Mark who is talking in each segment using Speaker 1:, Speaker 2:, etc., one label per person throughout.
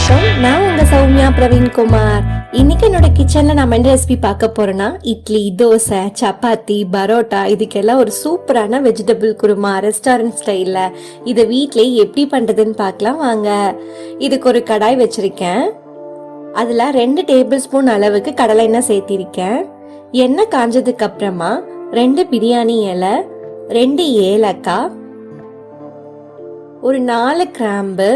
Speaker 1: வணக்கம். நான் உங்க சௌமியா பிரவீன்குமார். இன்னைக்கு என்னோட கிச்சன்ல நான் என்ன ரெசிபி பார்க்க போறேன்னா இட்லி, தோசை, சப்பாத்தி, பரோட்டா இதுக்கெல்லாம் ஒரு சூப்பரான வெஜிடபிள் குருமா ரெஸ்டாரண்ட் ஸ்டைல்ல இதை வீட்லயே எப்படி பண்றதுன்னு பார்க்கலாம் வாங்க. இதுக்கு ஒரு கடாய் வச்சிருக்கேன். அதுல 2 டேபிள் ஸ்பூன் அளவுக்கு கடலை எண்ணெய் சேர்த்திருக்கேன். எண்ணெய் காஞ்சதுக்கு அப்புறமா 2 பிரியாணி இலை, 2 ஏலக்காய், ஒரு 4 கிராம்பு,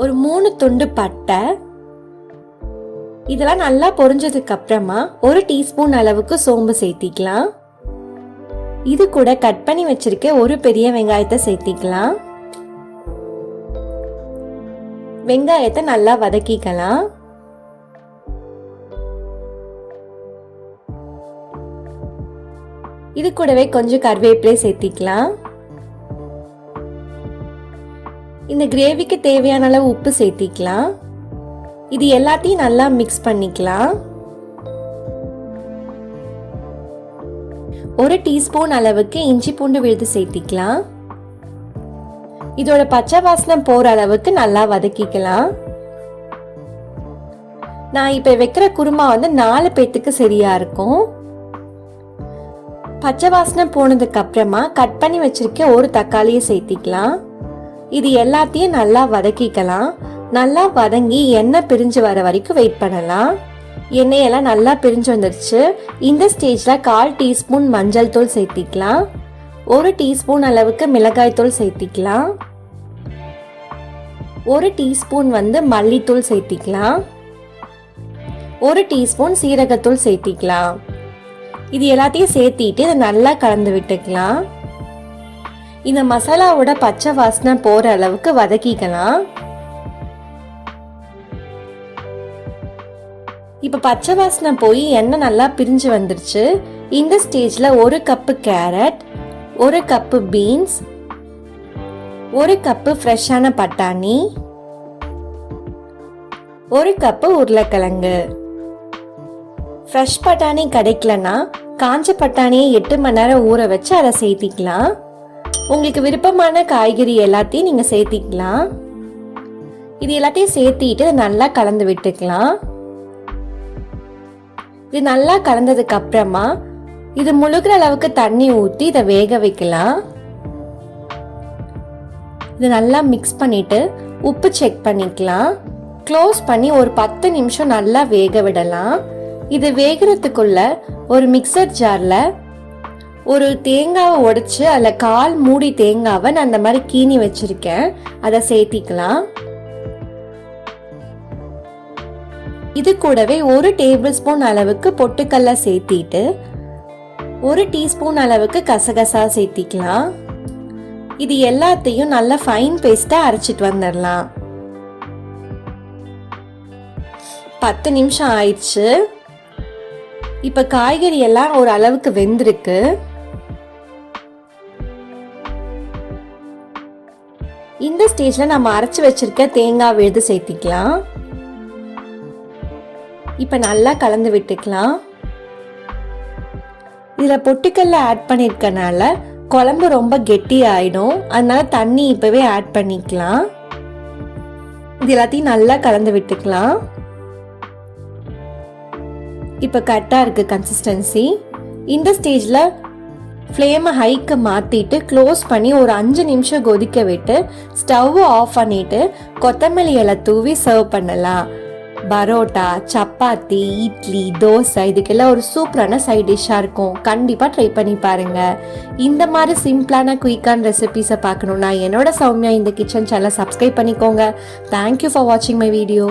Speaker 1: ஒரு 3 துண்டு பட்டை, இதெல்லாம் நல்லா பொரிஞ்சதுக்கு அப்புறமா 1 டீஸ்பூன் அளவுக்கு சோம்பு சேர்த்திக்கலாம். இது கூட கட் பண்ணி வச்சிருக்க ஒரு பெரிய வெங்காயத்தை சேர்த்திக்கலாம். வெங்காயத்தை நல்லா வதக்கிக்கலாம். இது கூடவே கொஞ்சம் கருவேப்பிலை சேர்த்திக்கலாம். இந்த கிரேவிக்கு தேவையான அளவு உப்பு சேர்த்திக்கலாம். இது எல்லாத்தையும் நல்லா மிக்ஸ் பண்ணிக்கலாம். 1 டீஸ்பூன் அளவுக்கு இஞ்சி பூண்டு விழுது சேர்த்திக்கலாம். இதோட பச்சை வாசனை போற அளவுக்கு நல்லா வதக்கிக்கலாம். நான் இப்ப வைக்கிற குருமா 4 பேத்துக்கு சரியா இருக்கும். பச்சை வாசனை போனதுக்கு அப்புறமா கட் பண்ணி வச்சிருக்க ஒரு தக்காளியை சேர்த்திக்கலாம். இது எல்லாத்தையும் நல்லா வதக்கிக்கலாம். நல்லா வதங்கி எண்ணெய் பிரிஞ்சு வர வரைக்கும் வெயிட் பண்ணலாம். எண்ணெயெல்லாம் நல்லா பிரிஞ்சு வந்துருச்சு. இந்த ஸ்டேஜ்ல 1/4 டீஸ்பூன் மஞ்சள் தூள் சேர்த்திக்கலாம். 1 டீஸ்பூன் அளவுக்கு மிளகாய் தூள் சேர்த்திக்கலாம். 1 டீஸ்பூன் மல்லித்தூள் சேர்த்திக்கலாம். 1 டீஸ்பூன் சீரகத்தூள் சேர்த்திக்கலாம். இது எல்லாத்தையும் சேர்த்திட்டு இதை நல்லா கலந்து விட்டுக்கலாம். இந்த மசாலாவோட பச்சை வாசனை போற அளவுக்கு வதக்கிக்கலாம். இப்ப பச்சை வாசனை போய் எண்ணெய் நல்லா பிரிஞ்சு வந்துருச்சு. இந்த ஸ்டேஜ்ல 1 cup carrot, 1 cup beans, 1 cup ஃப்ரெஷ்ஷான பட்டாணி, 1 கப்பு உருளைக்கிழங்கு. ஃப்ரெஷ் பட்டாணி கிடைக்கலன்னா காஞ்ச பட்டாணியை 8 மணி நேரம் ஊற வச்சு அதை சேர்த்திக்கலாம். உங்களுக்கு விருப்பமான காய்கறி எல்லாத்தையும் நீங்க சேர்த்திக்கலாம். இது எல்லாத்தையும் சேர்த்திட்டு நல்லா கலந்து விட்டுக்கலாம். இது நல்லா கலந்ததுக்கு அப்புறமா இது முழுகிற அளவுக்கு தண்ணி ஊற்றி இதை வேக வைக்கலாம். இது நல்லா மிக்ஸ் பண்ணிட்டு உப்பு செக் பண்ணிக்கலாம். க்ளோஸ் பண்ணி ஒரு 10 நிமிஷம் நல்லா வேக விடலாம். இது வேகிறதுக்குள்ள ஒரு மிக்சர் ஜார்ல ஒரு தேங்காவை உடைச்சு அதில் 1/4 மூடி தேங்காவை நான் அந்த மாதிரி கீனி வச்சிருக்கேன். அதை சேர்த்திக்கலாம். இது கூடவே 1 டேபிள் ஸ்பூன் அளவுக்கு பொட்டுக்கல்ல சேர்த்திட்டு 1 டீஸ்பூன் அளவுக்கு கசகசா சேர்த்திக்கலாம். இது எல்லாத்தையும் நல்லா ஃபைன் பேஸ்டா அரைச்சிட்டு வந்துடலாம். 10 நிமிஷம் ஆயிடுச்சு. இப்ப காய்கறி எல்லாம் ஒரு அளவுக்கு வெந்திருக்கு. இந்த ஸ்டேஜ்ல நம்ம அரைச்சு வச்சிருக்க தேங்காய் விழுது சேர்த்திக்கலாம். இப்ப நல்லா கலந்து விட்டுக்கலாம். இதுல பொட்டுக்கல்ல ஆட் பண்ணிருக்கனால குழம்பு ரொம்ப கெட்டி ஆயிடும். அதனால தண்ணி இப்பவே ஆட் பண்ணிக்கலாம். இது எல்லாத்தையும் நல்லா கலந்து விட்டுக்கலாம். இப்ப கரெக்டா இருக்கு கன்சிஸ்டன்சி. இந்த ஸ்டேஜ்ல ஃப்ளேமை ஹைக்கு மாத்திட்டு க்ளோஸ் பண்ணி ஒரு 5 நிமிஷம் கொதிக்க விட்டு ஸ்டவ் ஆஃப் பண்ணிட்டு கொத்தமல்லி இலை தூவி சர்வ் பண்ணலாம். பரோட்டா, சப்பாத்தி, இட்லி, தோசை இதுக்கெல்லாம் ஒரு சூப்பரான சைட் டிஷ்ஷா இருக்கும். கண்டிப்பா ட்ரை பண்ணி பாருங்க. இந்த மாதிரி சிம்பிளான குயிக்கான ரெசிபிஸை பார்க்கணும்னா என்னோட சௌமியா இந்த கிச்சன் சேனலை சப்ஸ்கிரைப் பண்ணிக்கோங்க. தேங்க்யூ ஃபார் வாட்சிங் மை வீடியோ.